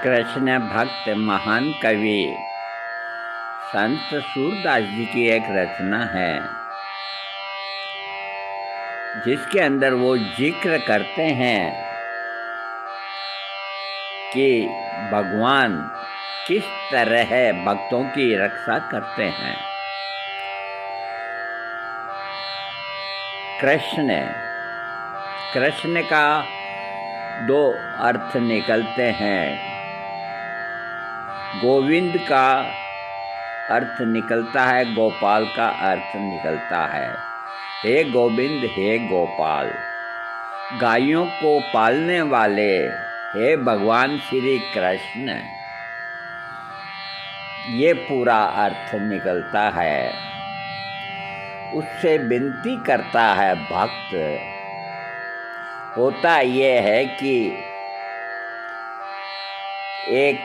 कृष्ण भक्त महान कवि संत सूरदास जी की एक रचना है जिसके अंदर वो जिक्र करते हैं कि भगवान किस तरह भक्तों की रक्षा करते हैं। कृष्ण का दो अर्थ निकलते हैं। गोविंद का अर्थ निकलता है, गोपाल का अर्थ निकलता है। हे गोविंद, हे गोपाल, गायों को पालने वाले हे भगवान श्री कृष्ण, ये पूरा अर्थ निकलता है। उससे विनती करता है भक्त। होता ये है कि एक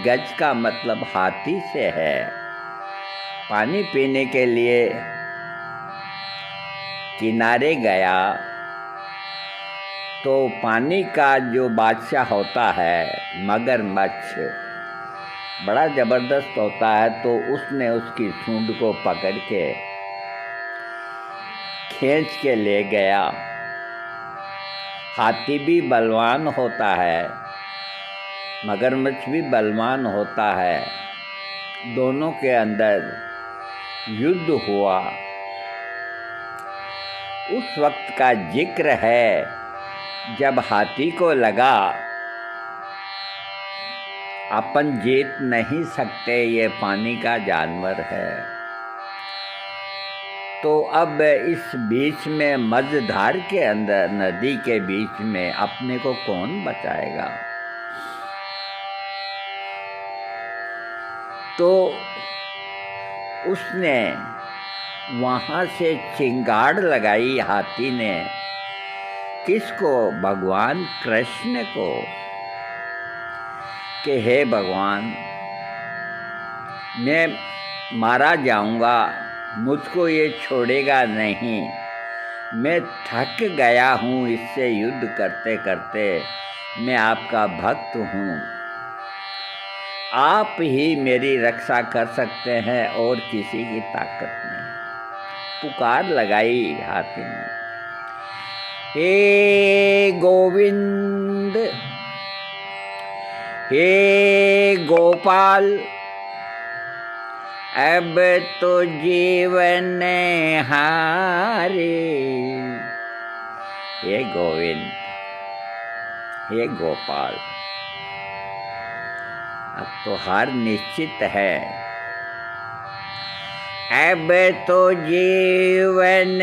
गज का मतलब हाथी से है। पानी पीने के लिए किनारे गया तो पानी का जो बादशाह होता है मगरमच्छ, बड़ा ज़बरदस्त होता है, तो उसने उसकी सूंड को पकड़ के खींच के ले गया। हाथी भी बलवान होता है, मगरमच्छ भी बलवान होता है। दोनों के अंदर युद्ध हुआ। उस वक्त का जिक्र है जब हाथी को लगा अपन जीत नहीं सकते, ये पानी का जानवर है। तो अब इस बीच में मझधार के अंदर, नदी के बीच में अपने को कौन बचाएगा। तो उसने वहाँ से चिंगाड़ लगाई हाथी ने। किसको? भगवान कृष्ण को, कि हे भगवान, मैं मारा जाऊंगा, मुझको ये छोड़ेगा नहीं। मैं थक गया हूँ इससे युद्ध करते करते। मैं आपका भक्त हूँ, आप ही मेरी रक्षा कर सकते हैं और किसी की ताकत नहीं। पुकार लगाई हाथी ने, हे गोविंद, हे गोपाल, अब तो जीवन हारे। हे गोविंद, हे गोपाल, अब तो हार निश्चित है। अब तो जीवन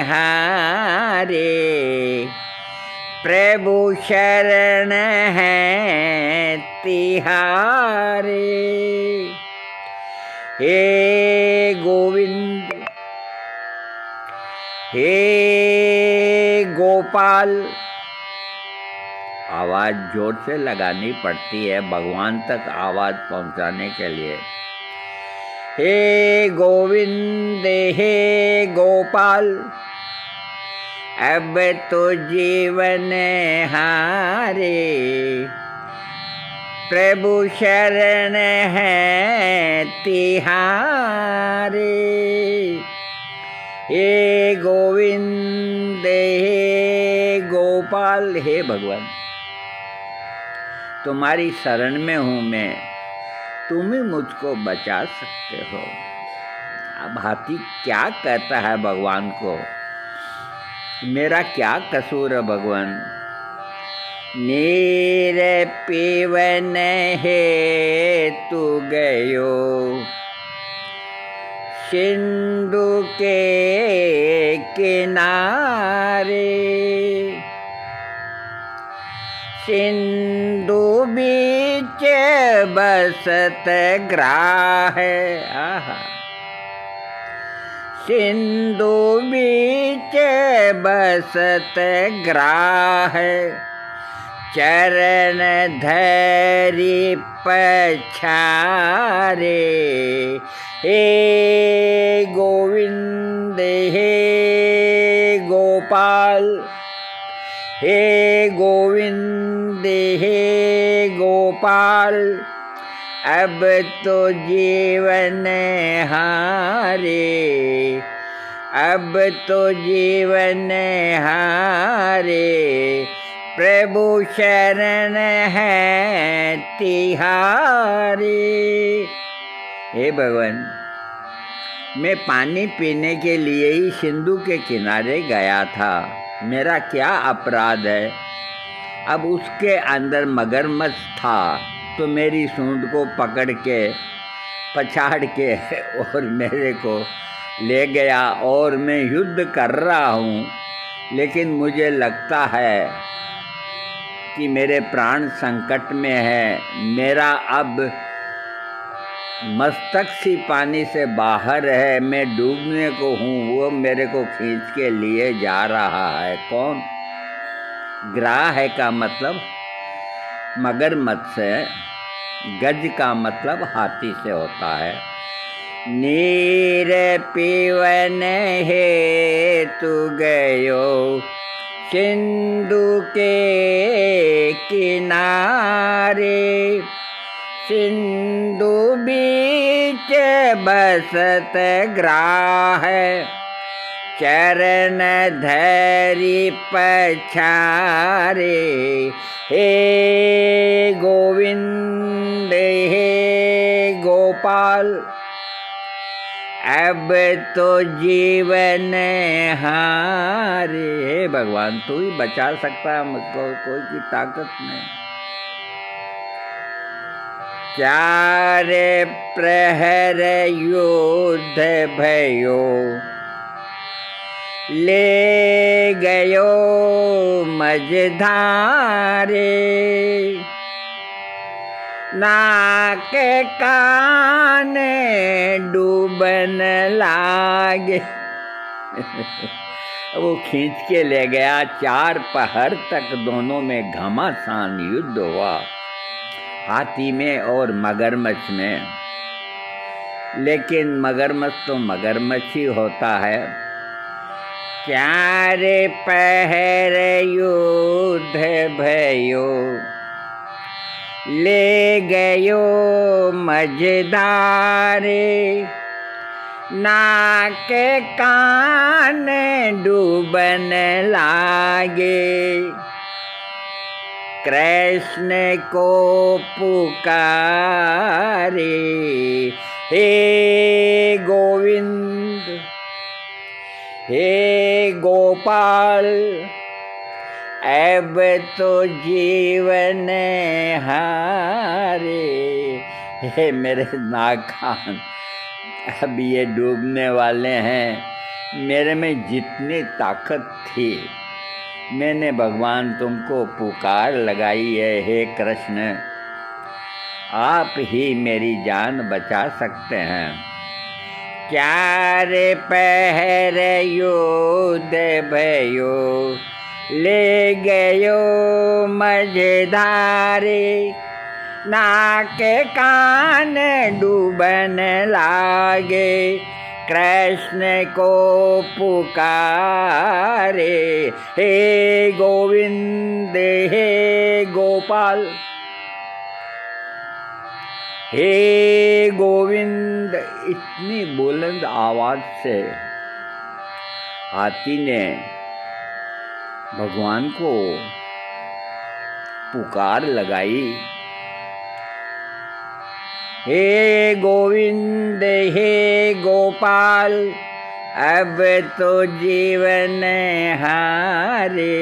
हारे, प्रभु शरण है तिहारे। हे गोविंद, हे गोपाल, आवाज़ जोर से लगानी पड़ती है भगवान तक आवाज़ पहुंचाने के लिए। हे गोविंद, हे गोपाल, अब तो जीवन हारे, प्रभु शरण है तिहारे। हे गोविंद, हे गोपाल, हे भगवान, तुम्हारी शरण में हूँ मैं, तुम ही मुझको बचा सकते हो। अब हाथी क्या कहता है भगवान को, मेरा क्या कसूर है भगवान। नीर पीवन है तू गयो, सिंधु के किनारे। सिंधु बीच बसत ग्राह, आहा, सिंधु बीच बसत ग्राह, चरण धरि पछारे। हे गोविंद, हे गोपाल, हे गोविंद हे गोपाल, अब तो जीवन हारे, अब तो जीवन हारे, प्रभु शरण है तिहारे। हे भगवान, मैं पानी पीने के लिए ही सिंधु के किनारे गया था, मेरा क्या अपराध है? अब उसके अंदर मगरमच्छ था तो मेरी सूंड को पकड़ के पछाड़ के और मेरे को ले गया और मैं युद्ध कर रहा हूँ, लेकिन मुझे लगता है कि मेरे प्राण संकट में है। मेरा अब मस्तक सी पानी से बाहर है, मैं डूबने को हूँ, वो मेरे को खींच के लिए जा रहा है। कौन? ग्राह है का मतलब मगरमच्छ से, गज का मतलब हाथी से होता है। नीर पीवन हे तू गयो सिंधु के किनारे, सिंधु बीच बसत ग्राह, चरण धरि पछारे। हे गोविंद हे गोपाल, अब तो जीवन हारे। हे भगवान, तू ही बचा सकता है मुझको, कोई की ताकत नहीं। चार प्रहर युद्ध भयो, ले गयो मझधारे, नाक कान डूबन लागे। वो खींच के ले गया। 4 पहर तक दोनों में घमासान युद्ध हुआ, हाथी में और मगरमच्छ में। लेकिन मगरमच्छ तो मगरमच्छ ही होता है। 4 पहर युद्ध भयो, ले गयो मझधारे, नाक कान डूबन लागे, कृष्ण को पुकारे। हे गोविंद हे गोपाल, अब तो जीवन हारे। हे मेरे नाक कान, अब ये डूबने वाले हैं। मेरे में जितनी ताकत थी, मैंने भगवान तुमको पुकार लगाई है। हे कृष्ण, आप ही मेरी जान बचा सकते हैं। 4 पहर युद्ध भयो, ले गयो मझधारे, नाक कान डूबन लागे, कृष्ण को पुकारे। हे गोविंद हे गोपाल, हे गोविंद। इतनी बुलंद आवाज से हाथी ने भगवान को पुकार लगाई। हे गोविंद हे गोपाल, अब तो जीवन हारे,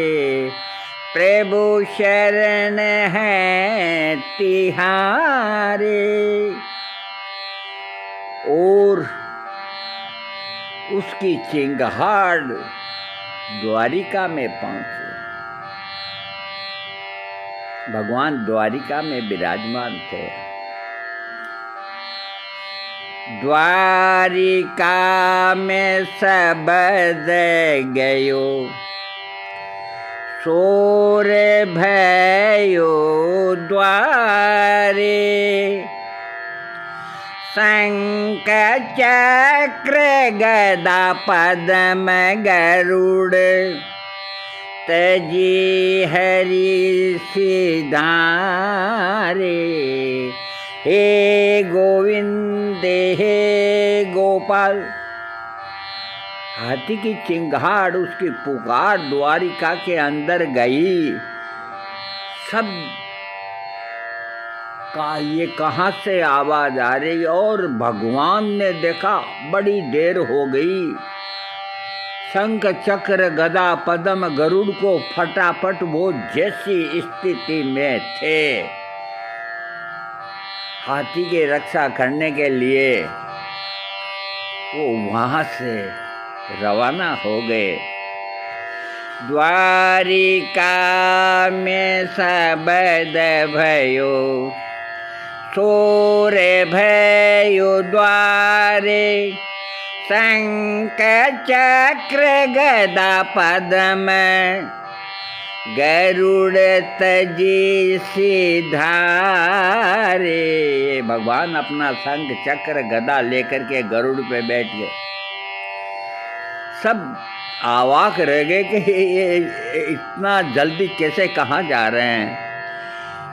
प्रभु शरण है तिहारे। और उसकी चिंगाड़ द्वारिका में पहुंचे। भगवान द्वारिका में विराजमान थे। द्वारिका में सबद गयो, शोर भयो द्वारे, शंख चक्र गदा पद्म गरुड़, तजी हरि सिधारे, हे गोविंद हे गोपाल। हाथी की चिंगाड़, उसकी पुकार द्वारिका के अंदर गई। सब का ये कहाँ से आवाज आ रही, और भगवान ने देखा बड़ी देर हो गई। शंख चक्र गदा पद्म गरुड़ को फटाफट वो जैसी स्थिति में थे, हाथी की रक्षा करने के लिए वो वहां से रवाना हो गए। द्वारिका में सबद भयो, सोर भयो द्वारे, शंख चक्र गदा पद्म गरुड़ तजी सिधारे। भगवान अपना शंख चक्र गदा लेकर के गरुड़ पे बैठ गए। सब आवाक रह गए कि ये इतना जल्दी कैसे कहाँ जा रहे हैं।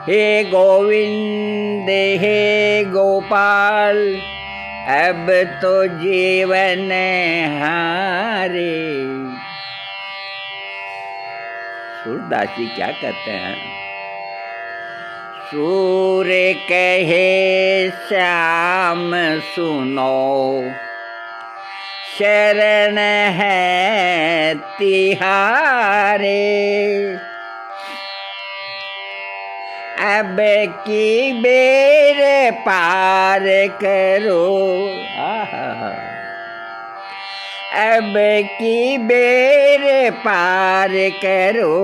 हे गोविंद हे गोपाल, अब तो जीवन हारे। सूरदास जी क्या कहते हैं? सूर्य कहे श्याम सुनो, शरण है तिहारे। अब की बेर पार करो, अब की बेर पार करो,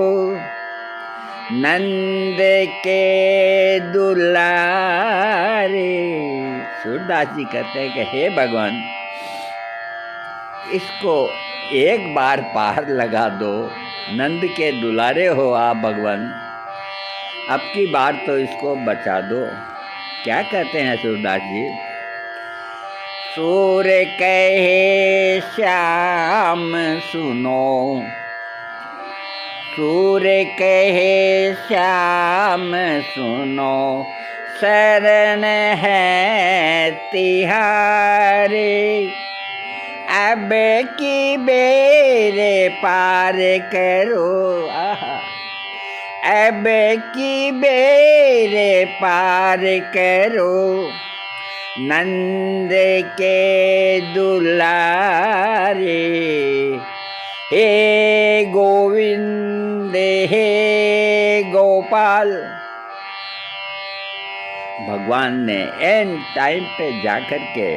नंद के दुलारे। सूरदास जी कहते हैं कि हे भगवान, इसको एक बार पार लगा दो, नंद के दुलारे हो आप भगवान, अब की बार तो इसको बचा दो। क्या कहते हैं सूरदास जी? सूर्य कहे श्याम सुनो, सूर्य कहे श्याम सुनो, शरण है तिहारे। अब की बेर पार करो, अब की बेर पार करो, नंद के दुलारे। हे गोविंद हे गोपाल। भगवान ने एन टाइम पे जाकर के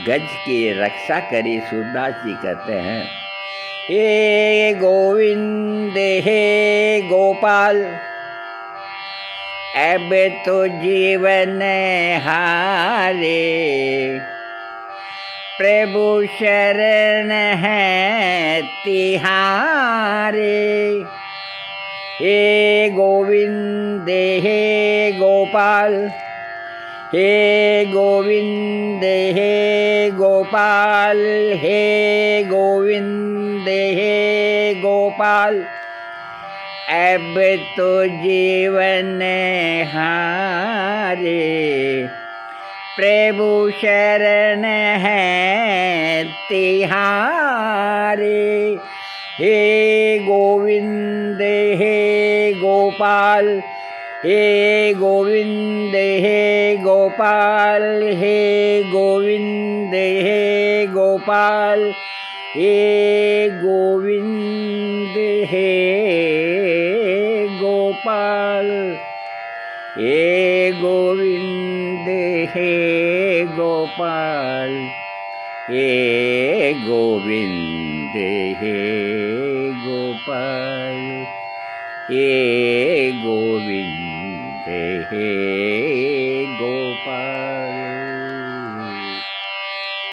गज की रक्षा करी। सूरदास जी कहते हैं, हे गोविंद हे गोपाल, अब तो जीवन हारे, प्रभु शरण है तिहारे। हे गोविंद हे गोपाल, हे गोविंद हे गोपाल, हे गोविंद हे गोपाल, अब तो जीवन हारे, प्रभु शरण है तिहारे। हे गोविंद हे गोपाल, हे गोविंद हे गोपाल, हे गोविंद हे गोपाल, हे गोविंद हे गोपाल, हे गोविंद हे गोपाल, हे गोविंद हे गोपाल, हे गोविंद हे गोपाल।